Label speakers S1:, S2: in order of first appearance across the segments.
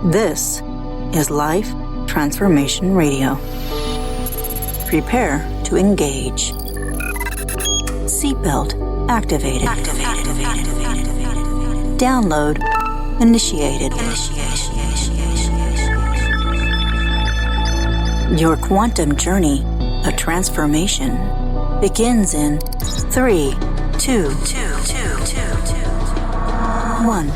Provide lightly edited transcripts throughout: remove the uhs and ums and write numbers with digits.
S1: This is Life Transformation Radio. Prepare to engage. Seatbelt activated. Download initiated. Your quantum journey of transformation begins in 3, 2, 1.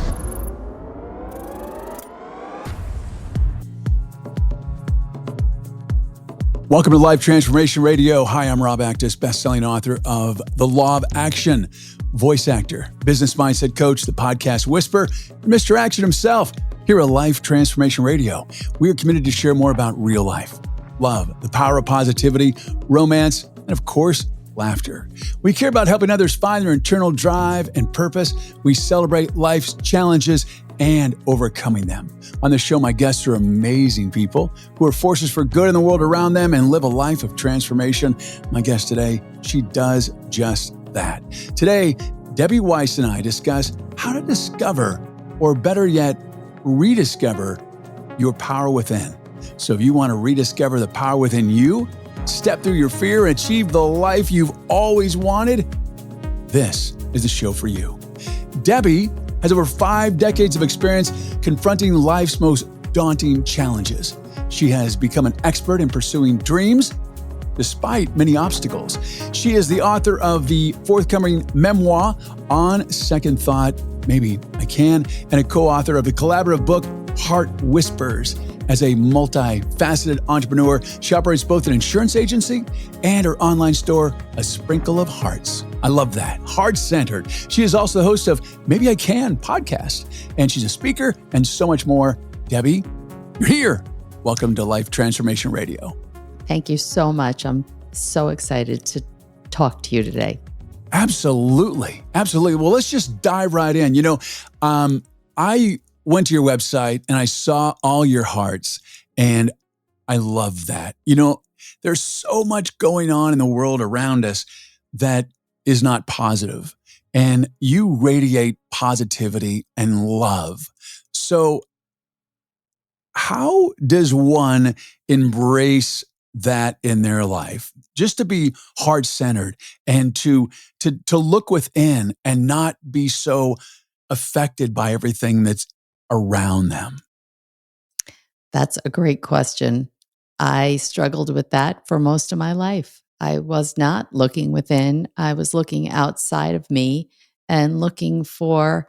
S2: Welcome to Life Transformation Radio. Hi, I'm Rob Actis, best-selling author of The Law of Action, voice actor, business mindset coach, the podcast whisperer, and Mr. Action himself. Here at Life Transformation Radio, we are committed to share more about real life, love, the power of positivity, romance, and of course, laughter. We care about helping others find their internal drive and purpose. We celebrate life's challenges and overcoming them. On the show, my guests are amazing people who are forces for good in the world around them and live a life of transformation. My guest today, she does just that. Today, Debbie Weiss and I discuss how to discover, or better yet, rediscover your power within. So if you want to rediscover the power within you, step through your fear, and achieve the life you've always wanted, this is the show for you. Debbie has over 5 decades of experience confronting life's most daunting challenges. She has become an expert in pursuing dreams despite many obstacles. She is the author of the forthcoming memoir, On Second Thought, Maybe I Can, and a co-author of the collaborative book, Heart Whispers. As a multifaceted entrepreneur, she operates both an insurance agency and her online store, A Sprinkle of Hearts. I love that. Heart-centered. She is also the host of Maybe I Can podcast, and she's a speaker and so much more. Debbie, you're here. Welcome to Life Transformation Radio.
S3: Thank you so much. I'm so excited to talk to you today.
S2: Absolutely. Absolutely. Well, let's just dive right in. I went to your website and I saw all your hearts, and I love that. There's so much going on in the world around us that is not positive, and you radiate positivity and love. So how does one embrace that in their life, just to be heart-centered and to look within and not be so affected by everything that's around them?
S3: That's a great question. I struggled with that for most of my life. I was not looking within. I was looking outside of me and looking for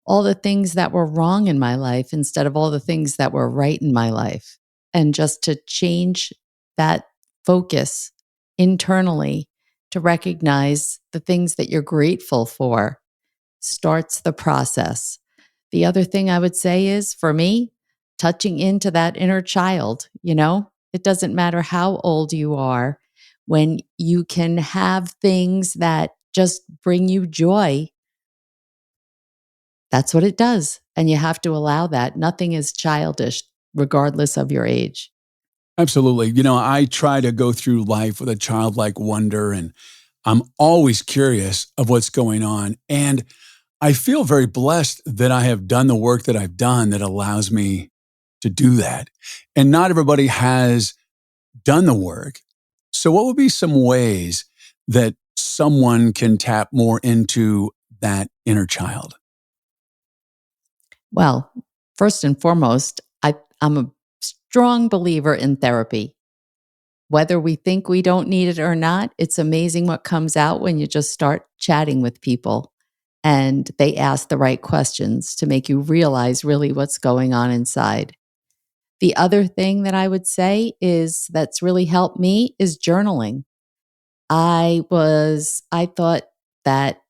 S3: all the things that were wrong in my life instead of all the things that were right in my life. And just to change that focus internally to recognize the things that you're grateful for starts the process. The other thing I would say is, for me, touching into that inner child. It doesn't matter how old you are, when you can have things that just bring you joy, that's what it does. And you have to allow that. Nothing is childish, regardless of your age.
S2: Absolutely. I try to go through life with a childlike wonder, and I'm always curious of what's going on. And I feel very blessed that I have done the work that I've done that allows me to do that. And not everybody has done the work. So what would be some ways that someone can tap more into that inner child?
S3: Well, first and foremost, I'm a strong believer in therapy. Whether we think we don't need it or not, it's amazing what comes out when you just start chatting with people and they ask the right questions to make you realize really what's going on inside. The other thing that I would say is that's really helped me is journaling. I thought that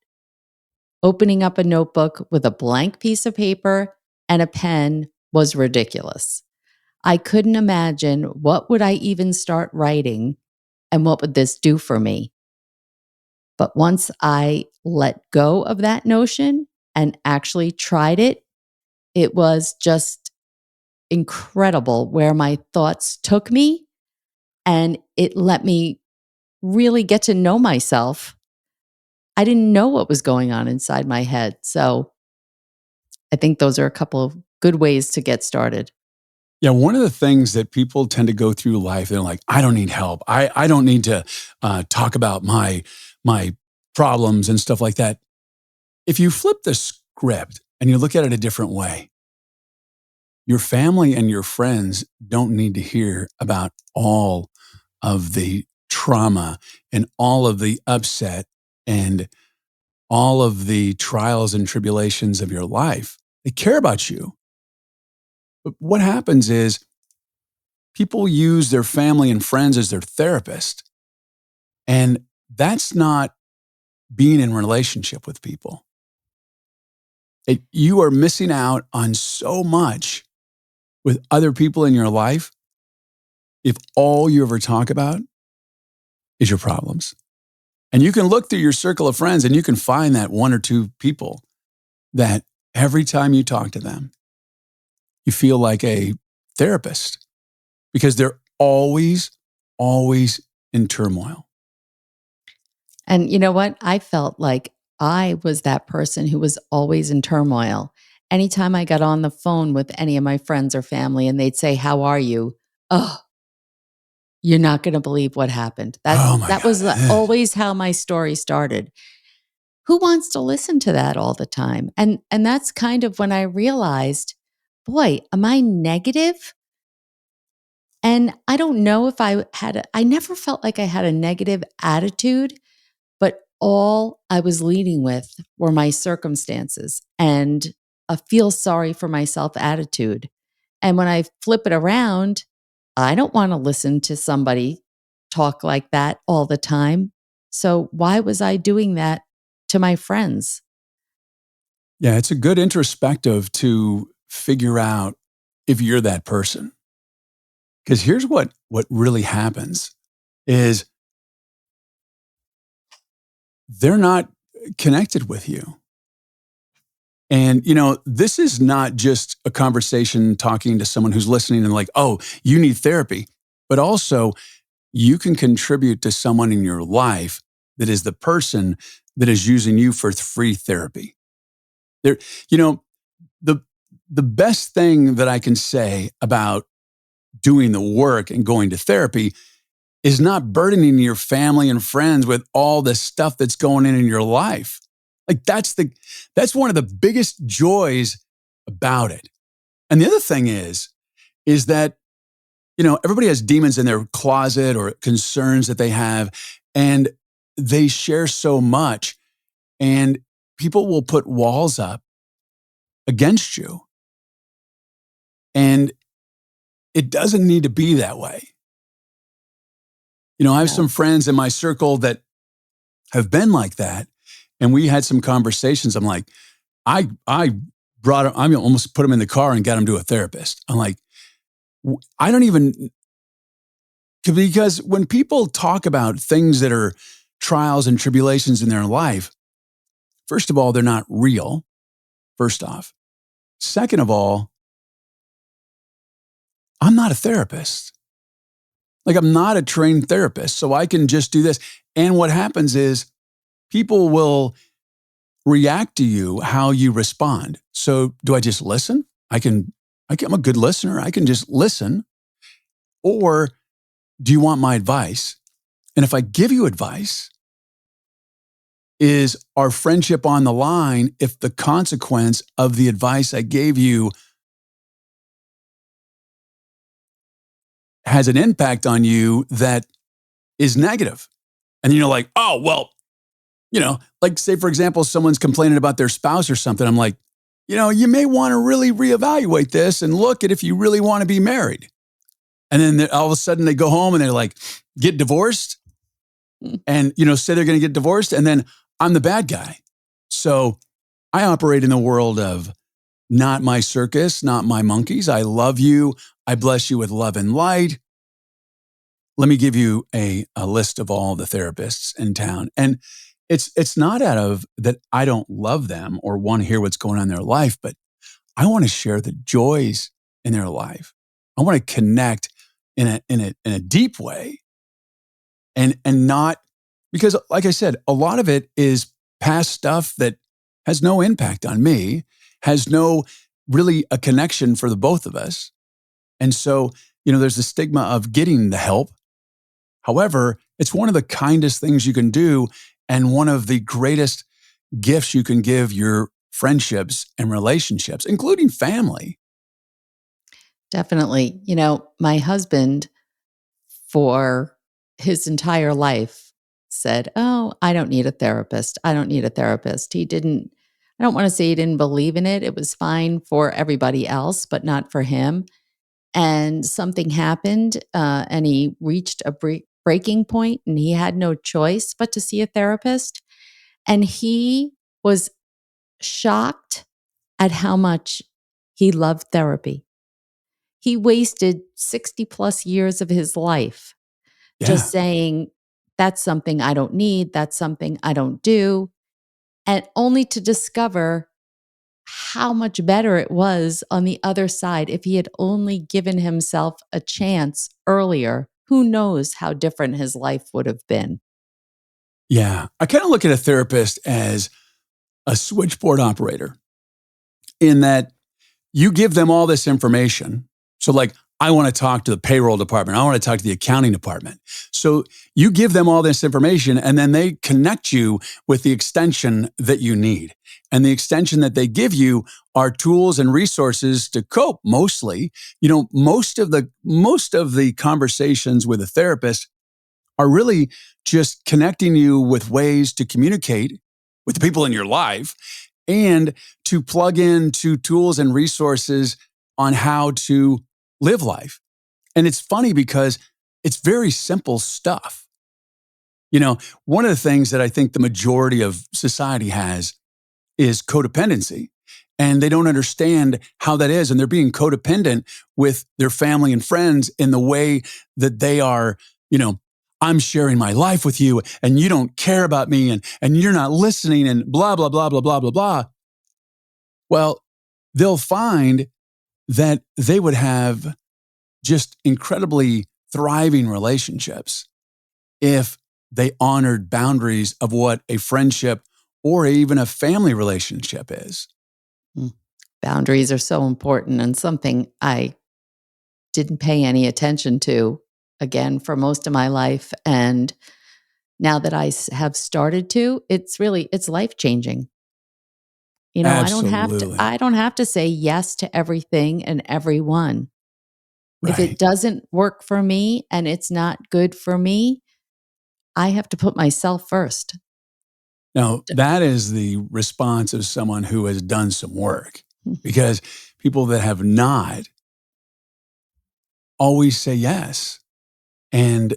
S3: opening up a notebook with a blank piece of paper and a pen was ridiculous. I couldn't imagine what would I even start writing and what would this do for me. But once I let go of that notion and actually tried it, it was just incredible where my thoughts took me, and it let me really get to know myself. I didn't know what was going on inside my head. So I think those are a couple of good ways to get started.
S2: Yeah, one of the things that people tend to go through life, they're like, I don't need help. I don't need to talk about my problems and stuff like that. If you flip the script and you look at it a different way, your family and your friends don't need to hear about all of the trauma and all of the upset and all of the trials and tribulations of your life. They care about you. But what happens is people use their family and friends as their therapist. And that's not being in relationship with people. You are missing out on so much with other people in your life if all you ever talk about is your problems. And you can look through your circle of friends and you can find that one or two people that every time you talk to them, you feel like a therapist because they're always in turmoil.
S3: And you know what? I felt like I was that person who was always in turmoil. Anytime I got on the phone with any of my friends or family and they'd say, "How are you?" Oh, you're not going to believe what happened.
S2: Oh my
S3: That
S2: God.
S3: was always how my story started. Who wants to listen to that all the time? And that's kind of when I realized, boy, am I negative? And I don't know if I never felt like I had a negative attitude, but all I was leading with were my circumstances and a feel sorry for myself attitude. And when I flip it around, I don't want to listen to somebody talk like that all the time. So why was I doing that to my friends?
S2: Yeah, it's a good introspective to figure out if you're that person. Because here's what really happens is they're not connected with you. And, this is not just a conversation talking to someone who's listening and like, oh, you need therapy, but also you can contribute to someone in your life that is the person that is using you for free therapy. There, you know, the the best thing that I can say about doing the work and going to therapy is not burdening your family and friends with all the stuff that's going in your life. Like that's one of the biggest joys about it. And the other thing is that, everybody has demons in their closet or concerns that they have, and they share so much, and people will put walls up against you. And it doesn't need to be that way. I have some friends in my circle that have been like that. And we had some conversations. I'm like, I brought him, I almost put him in the car and got him to a therapist. I'm like, I don't even, because when people talk about things that are trials and tribulations in their life, first of all, they're not real, first off. Second of all, I'm not a therapist. Like, I'm not a trained therapist, so I can just do this. And what happens is people will react to you how you respond. So do I just listen? I'm a good listener. I can just listen. Or do you want my advice? And if I give you advice, is our friendship on the line if the consequence of the advice I gave you has an impact on you that is negative? And you're like, oh, well, like say, for example, someone's complaining about their spouse or something. I'm like, you may want to really reevaluate this and look at if you really want to be married. And then all of a sudden they go home and they're like, get divorced and, say they're going to get divorced. And then I'm the bad guy. So I operate in the world of not my circus, not my monkeys. I love you. I bless you with love and light. Let me give you a list of all the therapists in town. And it's not out of that I don't love them or want to hear what's going on in their life, but I want to share the joys in their life. I want to connect in a deep way and not, because like I said, a lot of it is past stuff that has no impact on me, has no really a connection for the both of us. And so, there's the stigma of getting the help. However, it's one of the kindest things you can do and one of the greatest gifts you can give your friendships and relationships, including family.
S3: Definitely. My husband, for his entire life, said, "Oh, I don't need a therapist. I don't need a therapist." I don't want to say he didn't believe in it. It was fine for everybody else, but not for him. And something happened, and he reached a breaking point, and he had no choice but to see a therapist. And he was shocked at how much he loved therapy. He wasted 60 plus years of his life
S2: Yeah.
S3: just saying, that's something I don't need, that's something I don't do, and only to discover how much better it was on the other side. If he had only given himself a chance earlier, who knows how different his life would have been.
S2: Yeah. I kind of look at a therapist as a switchboard operator in that you give them all this information. So like, I want to talk to the payroll department. I want to talk to the accounting department. So you give them all this information and then they connect you with the extension that you need. And the extension that they give you are tools and resources to cope mostly. Most of the conversations with a therapist are really just connecting you with ways to communicate with the people in your life and to plug into tools and resources on how to live life. And it's funny because it's very simple stuff. One of the things that I think the majority of society has is codependency. And they don't understand how that is. And they're being codependent with their family and friends in the way that they are, I'm sharing my life with you and you don't care about me and you're not listening and blah, blah, blah, blah, blah, blah, blah. Well, they'll find that they would have just incredibly thriving relationships if they honored boundaries of what a friendship or even a family relationship is.
S3: Boundaries are so important and something I didn't pay any attention to, again, for most of my life. And now that I have started to, it's life-changing.
S2: Absolutely.
S3: I don't have to say yes to everything and everyone. If it
S2: Right.
S3: doesn't work for me and it's not good for me, I have to put myself first.
S2: Now, that is the response of someone who has done some work, because people that have not always say yes, and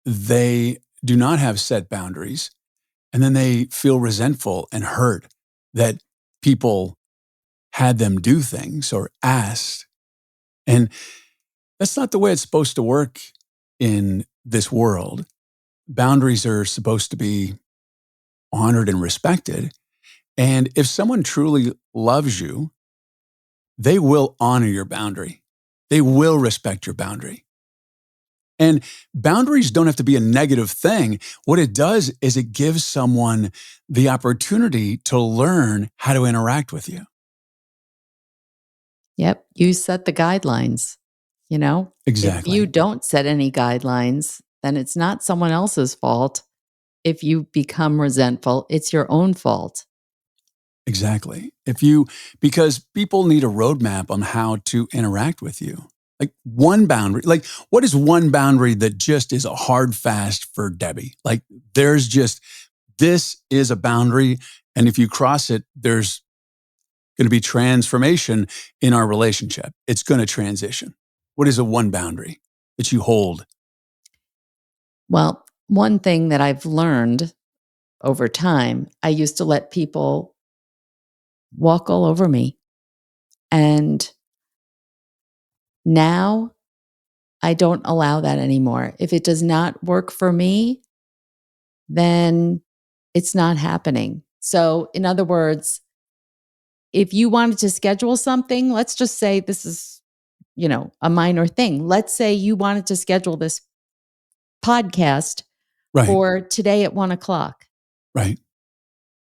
S2: they do not have set boundaries. And then they feel resentful and hurt that people had them do things or asked. And that's not the way it's supposed to work in this world. Boundaries are supposed to be honored and respected. And if someone truly loves you, they will honor your boundary. They will respect your boundary. And boundaries don't have to be a negative thing. What it does is it gives someone the opportunity to learn how to interact with you.
S3: Yep. You set the guidelines. If
S2: Exactly.
S3: you don't set any guidelines, then it's not someone else's fault. If you become resentful, it's your own fault.
S2: Exactly. Because people need a roadmap on how to interact with you. Like one boundary, like what is one boundary that just is a hard fast for Debbie? Like this is a boundary. And if you cross it, there's going to be transformation in our relationship. It's going to transition. What is a one boundary that you hold?
S3: Well, one thing that I've learned over time, I used to let people walk all over me. And now I don't allow that anymore. If it does not work for me, then it's not happening. So, in other words, if you wanted to schedule something, let's just say this is, a minor thing. Let's say you wanted to schedule this podcast
S2: Right.
S3: for today at 1:00.
S2: Right.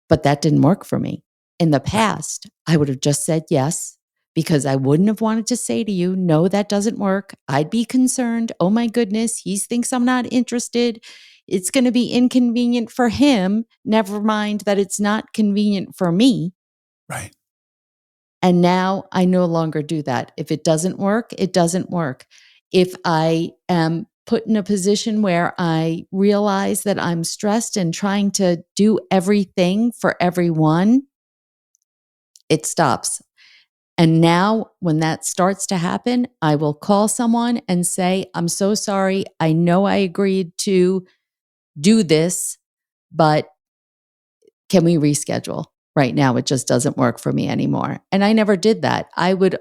S3: But that didn't work for me. In the past, I would have just said yes. because I wouldn't have wanted to say to you, no, that doesn't work. I'd be concerned. Oh my goodness, he thinks I'm not interested. It's going to be inconvenient for him. Never mind that it's not convenient for me.
S2: Right.
S3: And now I no longer do that. If it doesn't work, it doesn't work. If I am put in a position where I realize that I'm stressed and trying to do everything for everyone, it stops. And now when that starts to happen, I will call someone and say, I'm so sorry. I know I agreed to do this, but can we reschedule? Right now, it just doesn't work for me anymore. And I never did that. I would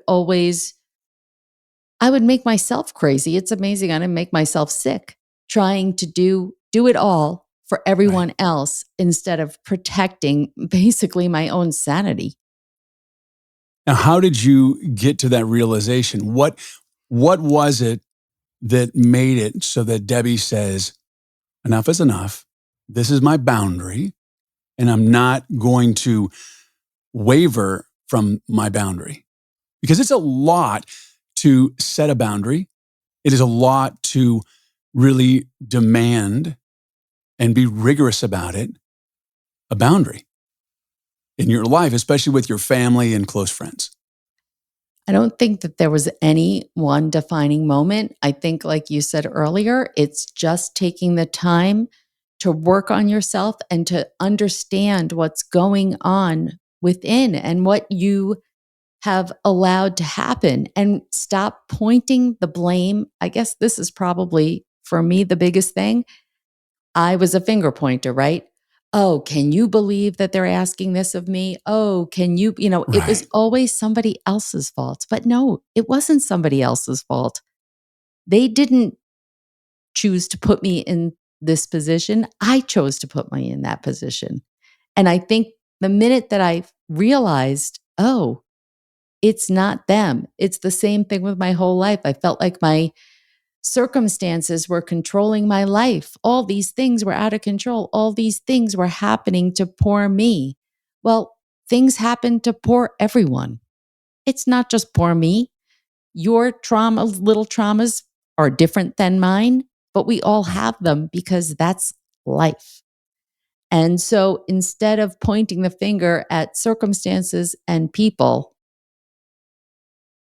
S3: make myself crazy. It's amazing. I didn't make myself sick trying to do it all for everyone
S2: Right.
S3: else instead of protecting basically my own sanity.
S2: Now, how did you get to that realization? What was it that made it so that Debbie says, enough is enough. This is my boundary, and I'm not going to waver from my boundary? Because it's a lot to set a boundary. It is a lot to really demand and be rigorous about it, a boundary in your life, especially with your family and close friends.
S3: I don't think that there was any one defining moment. I think, like you said earlier, it's just taking the time to work on yourself and to understand what's going on within and what you have allowed to happen and stop pointing the blame. I guess this is probably for me the biggest thing. I was a finger pointer, right? Oh, can you believe that they're asking this of me? Oh, can you, it was
S2: Right.
S3: always somebody else's fault. But no, it wasn't somebody else's fault. They didn't choose to put me in this position. I chose to put me in that position. And I think the minute that I realized, oh, it's not them, it's the same thing with my whole life. I felt like my circumstances were controlling my life. All these things were out of control. All these things were happening to poor me. Well, things happen to poor everyone. It's not just poor me. Your traumas, little traumas, are different than mine, but we all
S2: Right.
S3: have them because that's life. And so instead of pointing the finger at circumstances and people,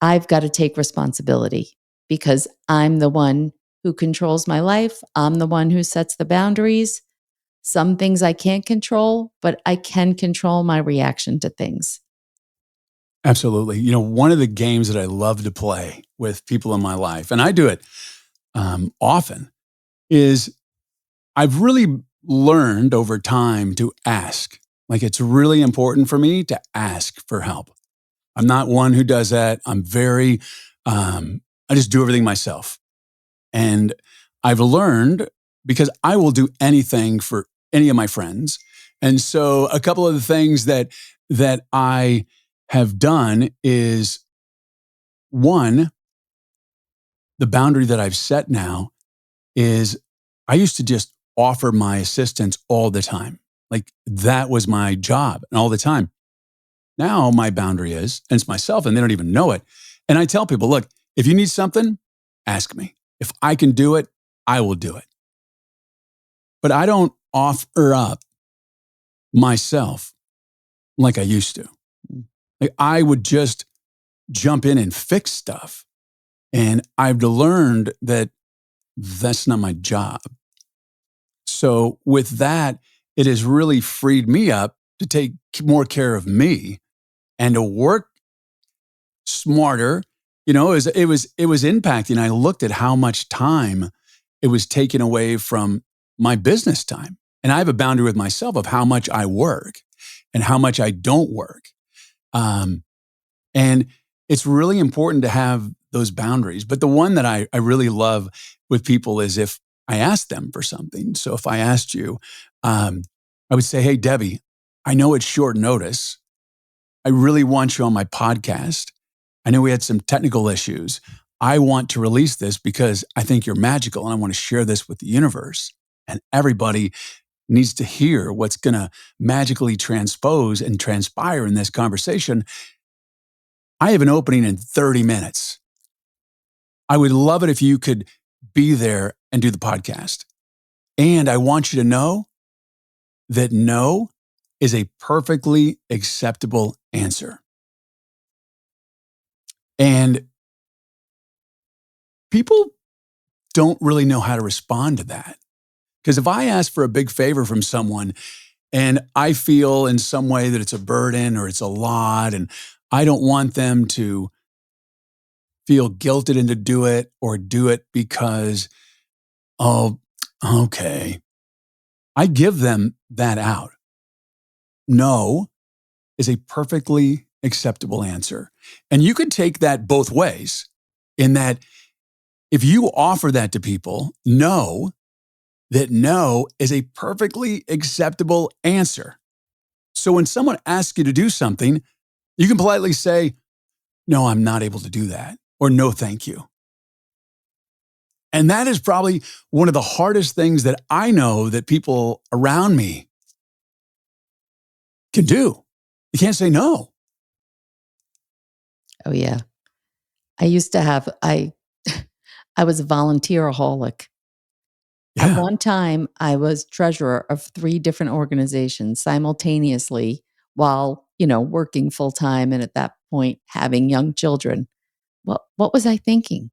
S3: I've got to take responsibility because I'm the one who controls my life. I'm the one who sets the boundaries. Some things I can't control, but I can control my reaction to things.
S2: Absolutely. One of the games that I love to play with people in my life, and I do it often, is I've really learned over time to ask. Like, it's really important for me to ask for help. I'm not one who does that. I'm very, I just do everything myself. And I've learned because I will do anything for any of my friends. And so a couple of the things that I have done is, one, the boundary that I've set now is I used to just offer my assistance all the time. Like, that was my job and all the time. Now my boundary is, and it's myself, and they don't even know it. And I tell people, look, if you need something, ask me. If I can do it, I will do it. But I don't offer up myself like I used to. Like, I would just jump in and fix stuff. And I've learned that that's not my job. So with that, it has really freed me up to take more care of me and to work smarter. It was impacting. I looked at how much time it was taking away from my business time. And I have a boundary with myself of how much I work and how much I don't work. And it's really important to have those boundaries. But the one that I really love with people is if I ask them for something. So if I asked you, I would say, hey, Debbie, I know it's short notice. I really want you on my podcast. I know we had some technical issues. I want to release this because I think you're magical and I want to share this with the universe. And everybody needs to hear what's going to magically transpose and transpire in this conversation. I have an opening in 30 minutes. I would love it if you could be there and do the podcast. And I want you to know that no is a perfectly acceptable answer. And people don't really know how to respond to that. Because if I ask for a big favor from someone and I feel in some way that it's a burden or it's a lot, and I don't want them to feel guilted into do it or do it because, oh, okay. I give them that out. No is a perfectly acceptable answer. And you could take that both ways in that if you offer that to people, know that no is a perfectly acceptable answer. So when someone asks you to do something, you can politely say, no, I'm not able to do that, or no, thank you. And that is probably one of the hardest things that I know that people around me can do. You can't say no.
S3: Oh, yeah. I used to have, I was a volunteeraholic.
S2: Yeah.
S3: At one time, I was treasurer of 3 different organizations simultaneously while, working full time and at that point having young children. What was I thinking?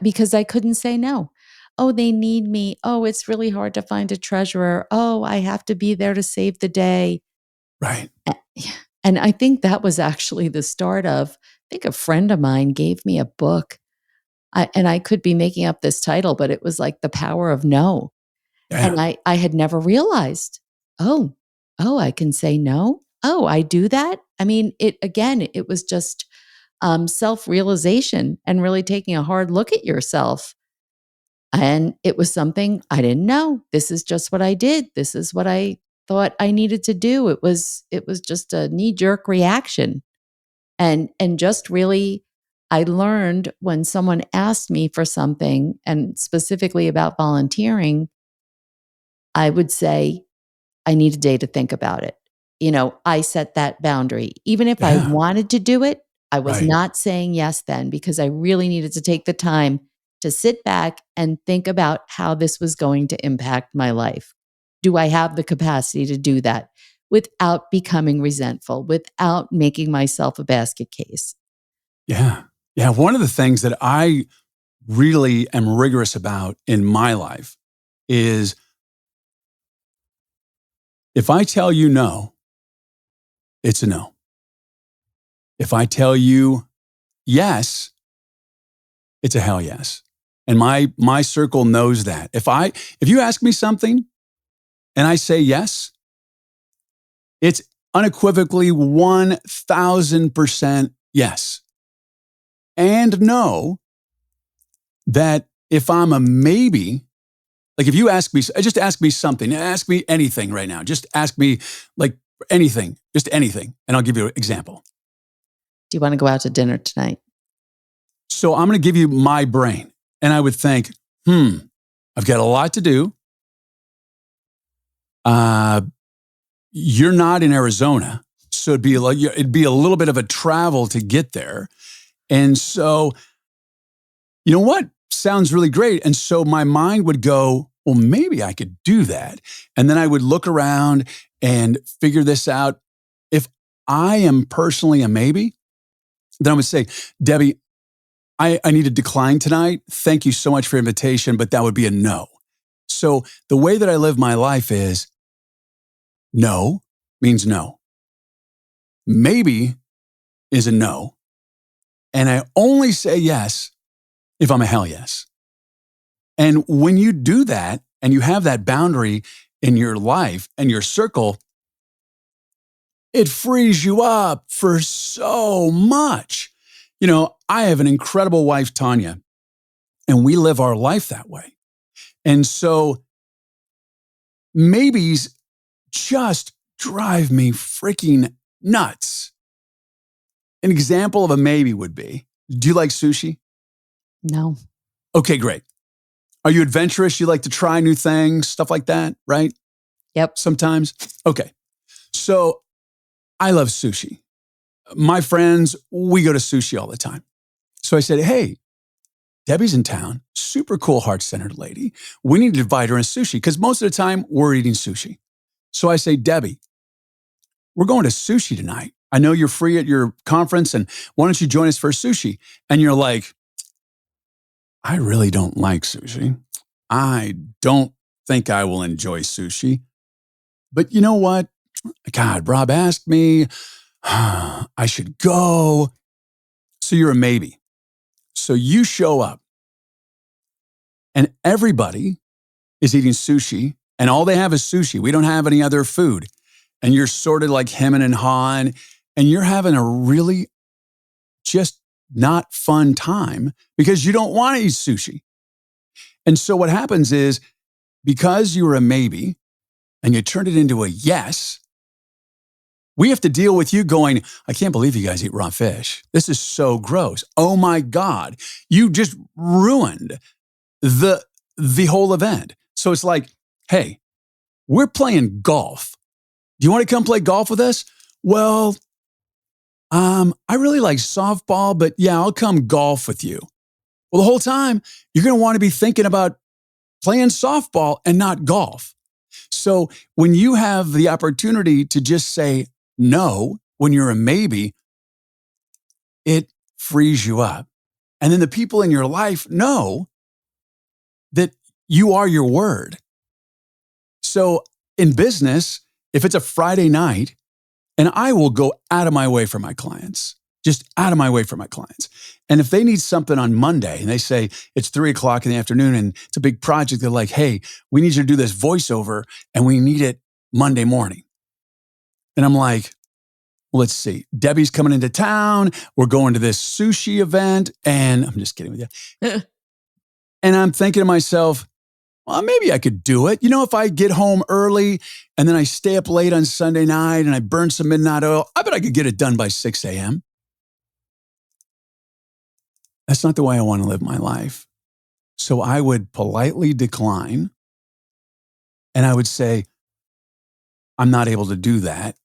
S3: Because I couldn't say no. Oh, they need me. Oh, it's really hard to find a treasurer. Oh, I have to be there to save the day.
S2: Right.
S3: And I think that was actually the start of, I think a friend of mine gave me a book. And I could be making up this title, but it was like The Power of No.
S2: Yeah.
S3: And I had never realized, oh, I can say no. Oh, I do that. I mean, it was just self-realization and really taking a hard look at yourself. And it was something I didn't know. This is just what I did. This is what I thought I needed to do. It was just a knee-jerk reaction. And just really, I learned when someone asked me for something, and specifically about volunteering, I would say, I need a day to think about it. I set that boundary. Even if I
S2: Yeah.
S3: wanted to do it, I was
S2: Right.
S3: not saying yes then because I really needed to take the time to sit back and think about how this was going to impact my life. Do I have the capacity to do that without becoming resentful, without making myself a basket case?
S2: Yeah. Yeah. One of the things that I really am rigorous about in my life is if I tell you no, it's a no. If I tell you yes, it's a hell yes. And my circle knows that. If you ask me something and I say yes, it's unequivocally 1,000% yes. And know that if I'm a maybe, like if you ask me, just ask me something, ask me anything right now. Just ask me like anything, just anything. And I'll give you an example.
S3: Do you want to go out to dinner tonight?
S2: So I'm going to give you my brain. And I would think, I've got a lot to do. You're not in Arizona. So it'd be a little bit of a travel to get there. And so, you know what? Sounds really great. And so my mind would go, well, maybe I could do that. And then I would look around and figure this out. If I am personally a maybe, then I would say, Debbie, I need to decline tonight. Thank you so much for your invitation, but that would be a no. So the way that I live my life is no means no. Maybe is a no. And I only say yes if I'm a hell yes. And when you do that and you have that boundary in your life and your circle, it frees you up for so much. I have an incredible wife, Tanya, and we live our life that way. And so maybes just drive me freaking nuts. An example of a maybe would be, do you like sushi?
S3: No.
S2: Okay, great. Are you adventurous? You like to try new things, stuff like that, right?
S3: Yep.
S2: Sometimes. Okay. So I love sushi. my friends, we go to sushi all the time. So I said, hey, Debbie's in town, super cool, heart-centered lady. We need to invite her in sushi because most of the time we're eating sushi. So I say, Debbie, we're going to sushi tonight. I know you're free at your conference, and why don't you join us for sushi? And you're like, I really don't like sushi. I don't think I will enjoy sushi. But you know what? God, Rob asked me. I should go. So you're a maybe. So you show up and everybody is eating sushi and all they have is sushi. We don't have any other food. And you're sort of like hemming and hawing and you're having a really just not fun time because you don't want to eat sushi. And so what happens is because you were a maybe and you turned it into a yes, we have to deal with you going, I can't believe you guys eat raw fish. This is so gross. Oh my God. You just ruined the whole event. So it's like, hey, we're playing golf. Do you want to come play golf with us? Well, I really like softball, but yeah, I'll come golf with you. Well, the whole time you're going to want to be thinking about playing softball and not golf. So when you have the opportunity to just say no, when you're a maybe, it frees you up. And then the people in your life know that you are your word. So in business, if it's a Friday night, and I will go out of my way for my clients, just out of my way for my clients. And if they need something on Monday and they say it's 3:00 in the afternoon and it's a big project, they're like, hey, we need you to do this voiceover and we need it Monday morning. And I'm like, well, let's see. Debbie's coming into town. We're going to this sushi event. And I'm just kidding with you. And I'm thinking to myself, well, maybe I could do it. You know, if I get home early and then I stay up late on Sunday night and I burn some midnight oil, I bet I could get it done by 6 a.m. That's not the way I want to live my life. So I would politely decline and I would say, I'm not able to do that.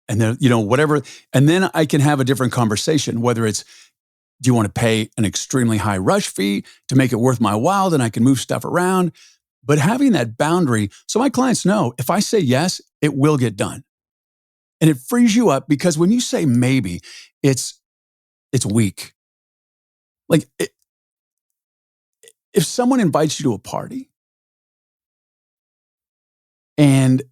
S2: And then, you know, whatever. And then I can have a different conversation, whether it's, do you want to pay an extremely high rush fee to make it worth my while? Then I can move stuff around. But having that boundary, so my clients know if I say yes, it will get done. And it frees you up because when you say maybe, it's weak. Like if someone invites you to a party and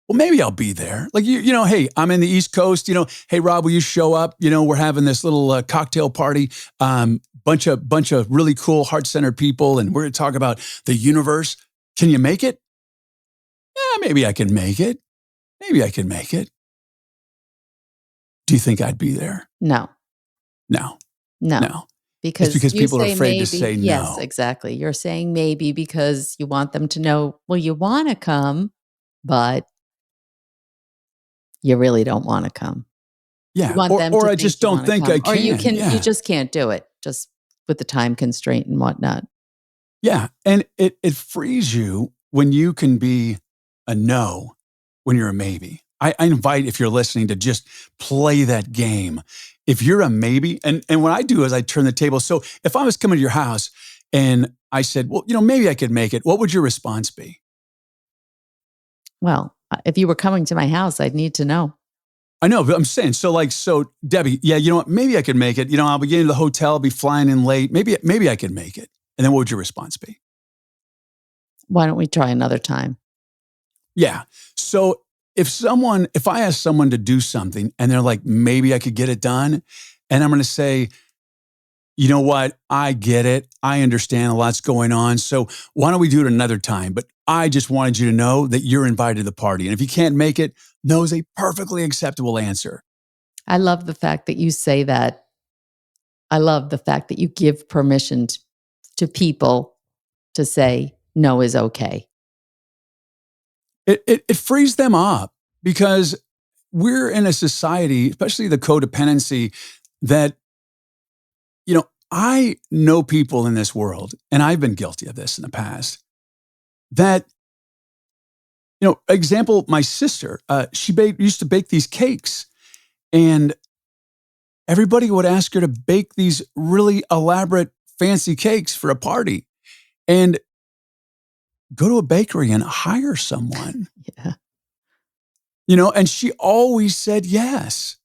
S2: well, maybe I'll be there. Like, you know, hey, I'm in the East Coast, you know, hey, Rob, will you show up? You know, we're having this little cocktail party, bunch of really cool heart-centered people. And we're going to talk about the universe. Can you make it? Yeah, maybe I can make it. Maybe I can make it. Do you think I'd be there?
S3: No.
S2: No.
S3: Because
S2: it's because people are afraid
S3: maybe,
S2: to say no.
S3: Yes, exactly. You're saying maybe because you want them to know, well, you want to come, but you really don't want to come.
S2: Yeah.
S3: You want them to
S2: or I
S3: think
S2: just
S3: you
S2: don't
S3: wanna
S2: think
S3: come.
S2: I can.
S3: Or you can,
S2: Yeah.
S3: you just can't do it just with the time constraint and whatnot.
S2: Yeah. And it frees you when you can be a no when you're a maybe. I invite, if you're listening, to just play that game. If you're a maybe, and what I do is I turn the table. So if I was coming to your house and I said, well, you know, maybe I could make it, what would your response be?
S3: Well, if you were coming to my house, I'd need to know.
S2: I know, but I'm saying, so Debbie, yeah, you know what? Maybe I could make it. You know, I'll be getting to the hotel, I'll be flying in late. Maybe I could make it. And then what would your response be?
S3: Why don't we try another time?
S2: Yeah. So if I ask someone to do something and they're like, maybe I could get it done. And I'm going to say, you know what? I get it. I understand a lot's going on. So why don't we do it another time? But I just wanted you to know that you're invited to the party. And if you can't make it, no is a perfectly acceptable answer.
S3: I love the fact that you say that. I love the fact that you give permission to people to say no is okay.
S2: It frees them up because we're in a society, especially the codependency, that, you know, I know people in this world, and I've been guilty of this in the past, that, you know, example, my sister, she used to bake these cakes, and everybody would ask her to bake these really elaborate, fancy cakes for a party and go to a bakery and hire someone,
S3: Yeah.
S2: and she always said yes.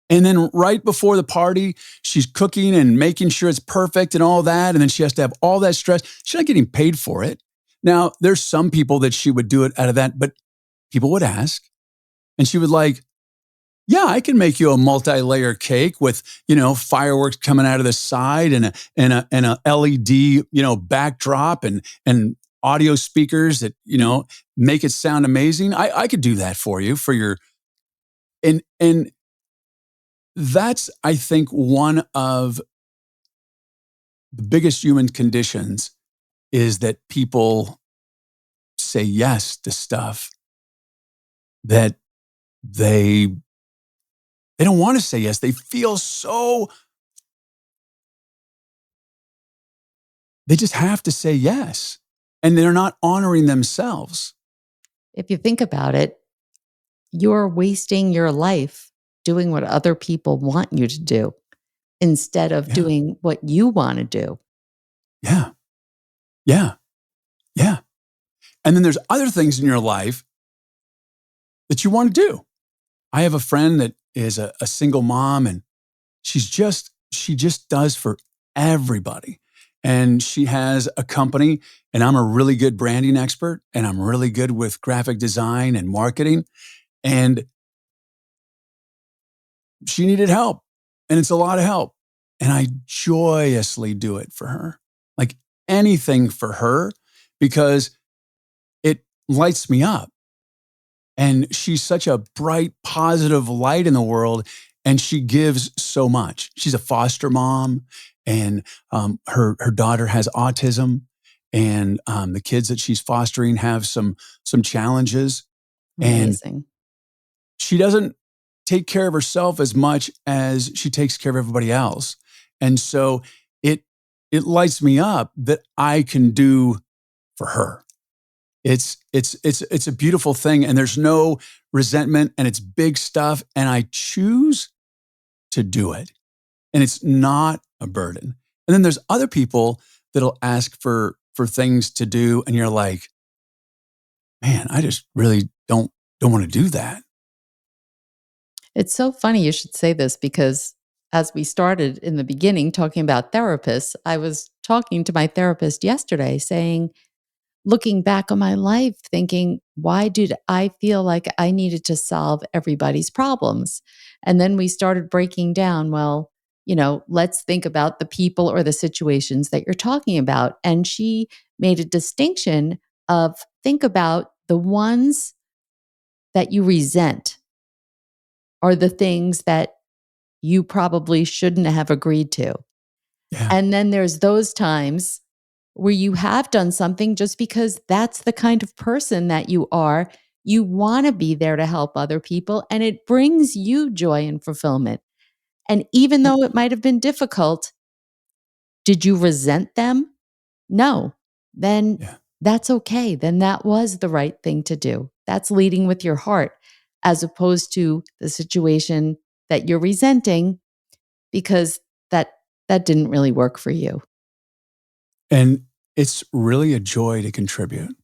S2: And then right before the party, she's cooking and making sure it's perfect and all that. And then she has to have all that stress. She's not getting paid for it. Now, there's some people that she would do it out of that, but people would ask. And she would like, yeah, I can make you a multi-layer cake with, fireworks coming out of the side and a LED, backdrop and audio speakers that, make it sound amazing. I could do that for you for your, and that's, I think, one of the biggest human conditions is that people say yes to stuff that they don't want to say yes. They feel they just have to say yes. And they're not honoring themselves.
S3: If you think about it, you're wasting your life doing what other people want you to do instead of doing what you want to do.
S2: Yeah. Yeah. Yeah. And then there's other things in your life that you want to do. I have a friend that is a single mom, and she just does for everybody. And she has a company, and I'm a really good branding expert, and I'm really good with graphic design and marketing. And she needed help, and it's a lot of help. And I joyously do it for her, like anything for her, because it lights me up. And she's such a bright, positive light in the world, and she gives so much. She's a foster mom, and her daughter has autism, and the kids that she's fostering have some challenges.
S3: Amazing.
S2: And she doesn't take care of herself as much as she takes care of everybody else. And so it lights me up that I can do for her. It's a beautiful thing, and there's no resentment, and it's big stuff, and I choose to do it. And it's not a burden. And then there's other people that'll ask for things to do, and you're like, man, I just really don't want to do that.
S3: It's so funny you should say this, because as we started in the beginning talking about therapists, I was talking to my therapist yesterday saying, looking back on my life, thinking, why did I feel like I needed to solve everybody's problems? And then we started breaking down, well, let's think about the people or the situations that you're talking about. And she made a distinction of think about the ones that you resent are the things that you probably shouldn't have agreed to.
S2: Yeah.
S3: And then there's those times where you have done something just because that's the kind of person that you are. You want to be there to help other people, and it brings you joy and fulfillment. And even though it might have been difficult, did you resent them? No. Then that's okay. Then that was the right thing to do. That's leading with your heart, as opposed to the situation that you're resenting because that didn't really work for you.
S2: And it's really a joy to contribute.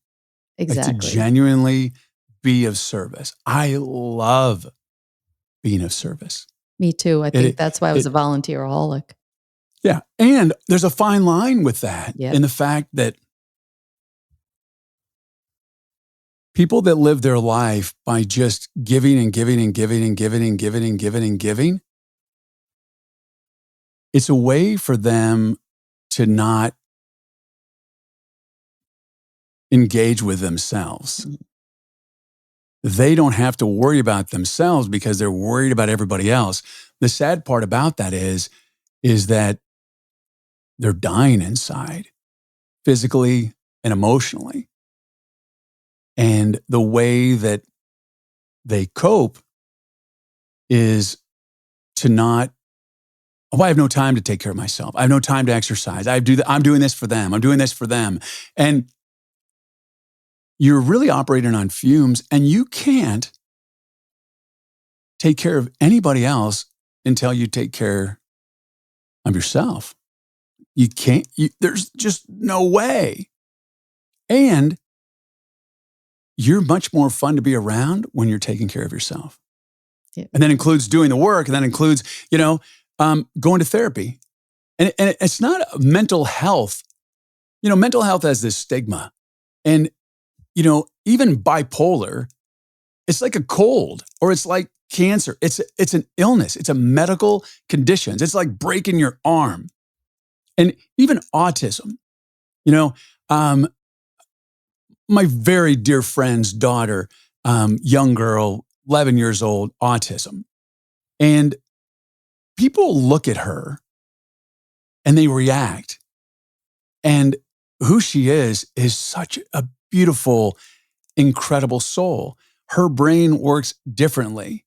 S3: Exactly.
S2: Like to genuinely be of service. I love being of service.
S3: Me too. I think that's why I was a volunteeraholic.
S2: Yeah. And there's a fine line with that in the fact that people that live their life by just giving and giving and giving and giving and giving and giving and giving, it's a way for them to not engage with themselves. They don't have to worry about themselves because they're worried about everybody else. The sad part about that is that they're dying inside, physically and emotionally. And the way that they cope is to not, I have no time to take care of myself. I have no time to exercise. I'm doing this for them. I'm doing this for them. And you're really operating on fumes, and you can't take care of anybody else until you take care of yourself. You can't, there's just no way. And you're much more fun to be around when you're taking care of yourself.
S3: Yeah.
S2: And that includes doing the work. And that includes, going to therapy. And it's not mental health. Mental health has this stigma. And, even bipolar, it's like a cold or it's like cancer. It's an illness. It's a medical condition. It's like breaking your arm. And even autism, my very dear friend's daughter, young girl, 11 years old, autism. And people look at her and they react. And who she is such a beautiful, incredible soul. Her brain works differently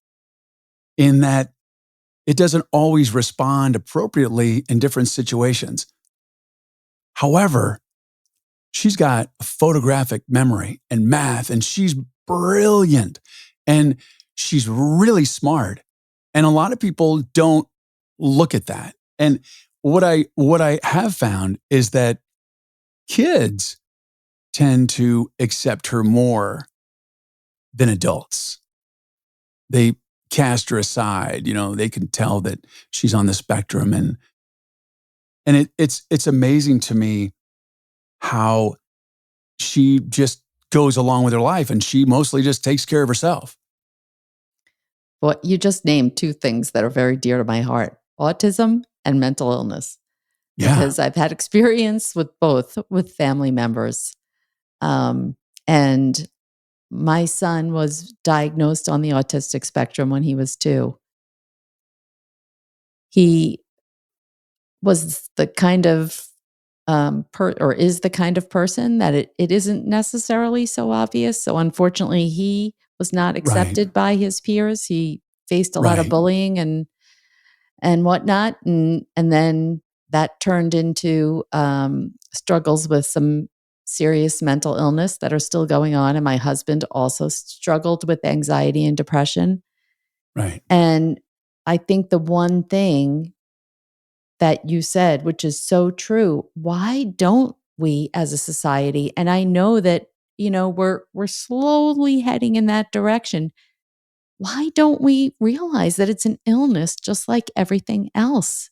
S2: in that it doesn't always respond appropriately in different situations. However, she's got a photographic memory and math, and she's brilliant, and she's really smart. And a lot of people don't look at that. And what I have found is that kids tend to accept her more than adults. They cast her aside. They can tell that she's on the spectrum, and it's amazing to me how she just goes along with her life, and she mostly just takes care of herself.
S3: Well, you just named two things that are very dear to my heart: autism and mental illness.
S2: Yeah.
S3: Because I've had experience with both with family members. And my son was diagnosed on the autistic spectrum when he was 2. He was the kind of is the kind of person that it isn't necessarily so obvious. So unfortunately, he was not accepted by his peers. He faced a lot of bullying and whatnot, and then that turned into struggles with some serious mental illness that are still going on. And my husband also struggled with anxiety and depression.
S2: Right.
S3: And I think the one thing that you said, which is so true, why don't we as a society, and I know that, we're slowly heading in that direction. Why don't we realize that it's an illness just like everything else?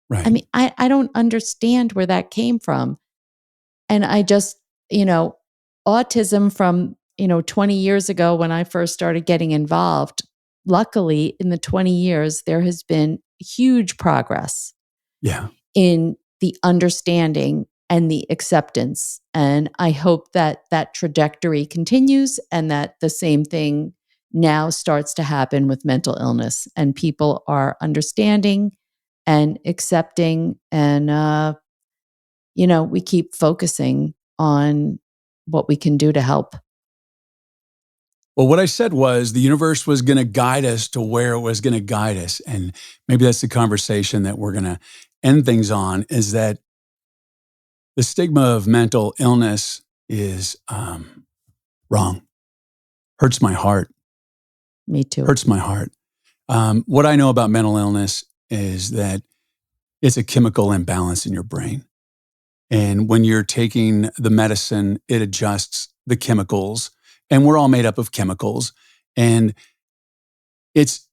S2: Right.
S3: I mean, I don't understand where that came from. And I just, autism from, 20 years ago when I first started getting involved, luckily in the 20 years, there has been huge progress in the understanding and the acceptance. And I hope that that trajectory continues and that the same thing now starts to happen with mental illness and people are understanding and accepting, and we keep focusing on what we can do to help.
S2: Well, what I said was the universe was going to guide us to where it was going to guide us. And maybe that's the conversation that we're going to end things on, is that the stigma of mental illness is wrong. Hurts my heart.
S3: Me too.
S2: Hurts my heart. What I know about mental illness is that it's a chemical imbalance in your brain. And when you're taking the medicine, it adjusts the chemicals. And we're all made up of chemicals. And it's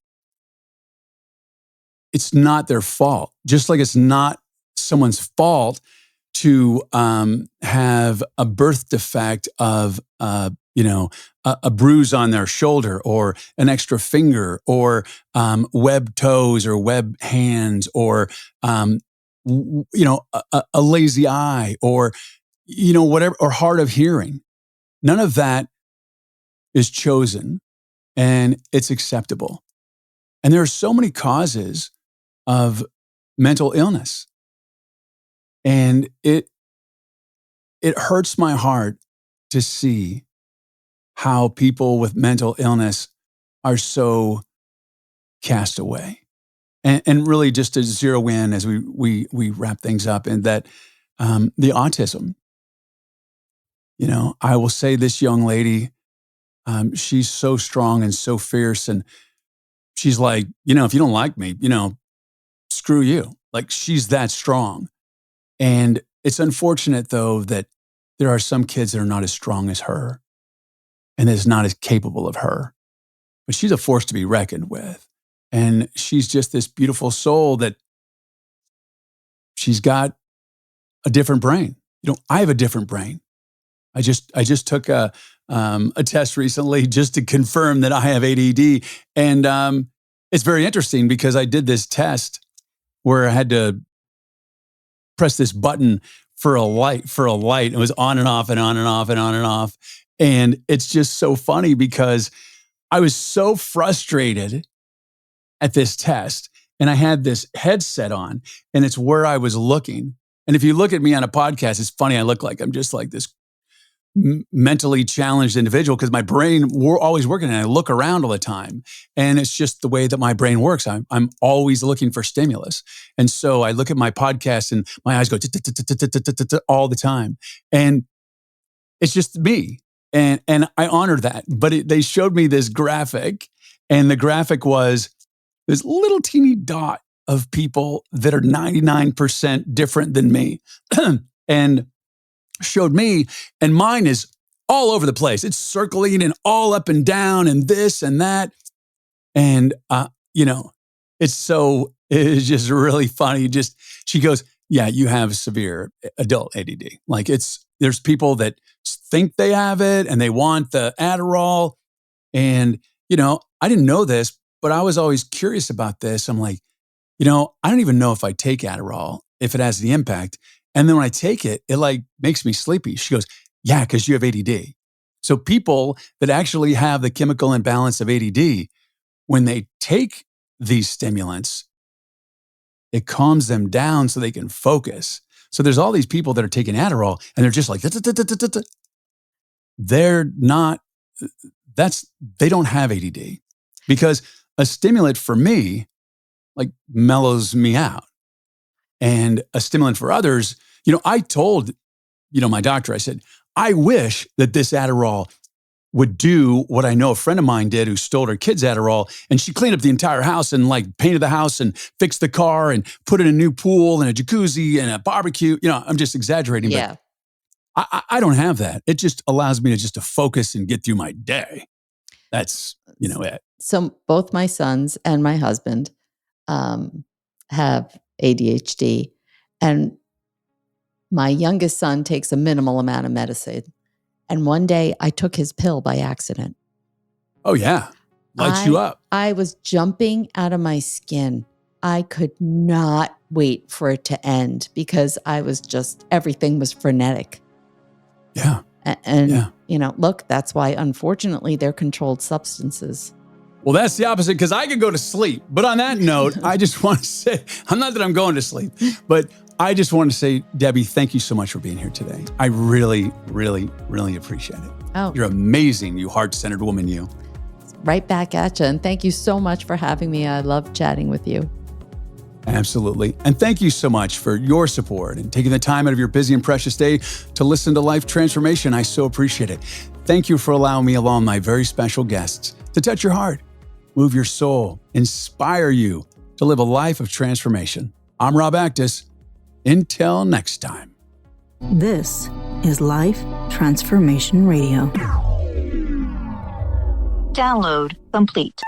S2: not their fault. Just like it's not someone's fault to have a birth defect of a bruise on their shoulder, or an extra finger, or webbed toes, or webbed hands, or a lazy eye, or whatever, or hard of hearing. None of that is chosen, and it's acceptable. And there are so many causes of mental illness, and it hurts my heart to see how people with mental illness are so cast away. And really, just to zero in as we wrap things up, and that the autism, I will say this young lady, she's so strong and so fierce, and she's like, if you don't like me, screw you. Like, she's that strong. And it's unfortunate, though, that there are some kids that are not as strong as her and is not as capable of her. But she's a force to be reckoned with. And she's just this beautiful soul that she's got a different brain. I have a different brain. I just took a test recently just to confirm that I have ADD. And it's very interesting because I did this test where I had to press this button for a light. It was on and off and on and off and on and off. And it's just so funny because I was so frustrated at this test, and I had this headset on, and it's where I was looking. And if you look at me on a podcast, it's funny. I look like I'm just like this mentally challenged individual because my brain, we're always working, and I look around all the time. And it's just the way that my brain works. I'm always looking for stimulus. And so I look at my podcast and my eyes go all the time. And it's just me. And I honor that. But they showed me this graphic, and the graphic was this little teeny dot of people that are 99% different than me. And showed me, and mine is all over the place. It's circling and all up and down and this and that. And, it's just really funny. She goes, yeah, you have severe adult ADD. Like there's people that think they have it and they want the Adderall. And, I didn't know this, but I was always curious about this. I'm like, I don't even know if I take Adderall, if it has the impact. And then when I take it, it like makes me sleepy. She goes, yeah, because you have ADD. So people that actually have the chemical imbalance of ADD, when they take these stimulants, it calms them down so they can focus. So there's all these people that are taking Adderall and they're just like, they're not, they don't have ADD, because a stimulant for me, like, mellows me out. And a stimulant for others, I told, my doctor, I said, I wish that this Adderall would do what I know a friend of mine did who stole her kid's Adderall, and she cleaned up the entire house and like painted the house and fixed the car and put in a new pool and a jacuzzi and a barbecue. I'm just exaggerating,
S3: Yeah.
S2: but I don't have that. It just allows me to focus and get through my day. That's, it.
S3: So both my sons and my husband have ADHD, and my youngest son takes a minimal amount of medicine. And one day I took his pill by accident.
S2: Oh, yeah. Lights you up.
S3: I was jumping out of my skin. I could not wait for it to end because I was everything was frenetic.
S2: Yeah.
S3: And look, that's why, unfortunately, they're controlled substances.
S2: Well, that's the opposite, because I could go to sleep. But on that note, I just want to say, not that I'm going to sleep, but I just want to say, Debbie, thank you so much for being here today. I really, really, really appreciate it.
S3: Oh,
S2: you're amazing, you heart-centered woman, you.
S3: Right back at you. And thank you so much for having me. I love chatting with you.
S2: Absolutely. And thank you so much for your support and taking the time out of your busy and precious day to listen to Life Transformation. I so appreciate it. Thank you for allowing me, along my very special guests, to touch your heart, move your soul, inspire you to live a life of transformation. I'm Rob Actis. Until next time.
S1: This is Life Transformation Radio. Download complete.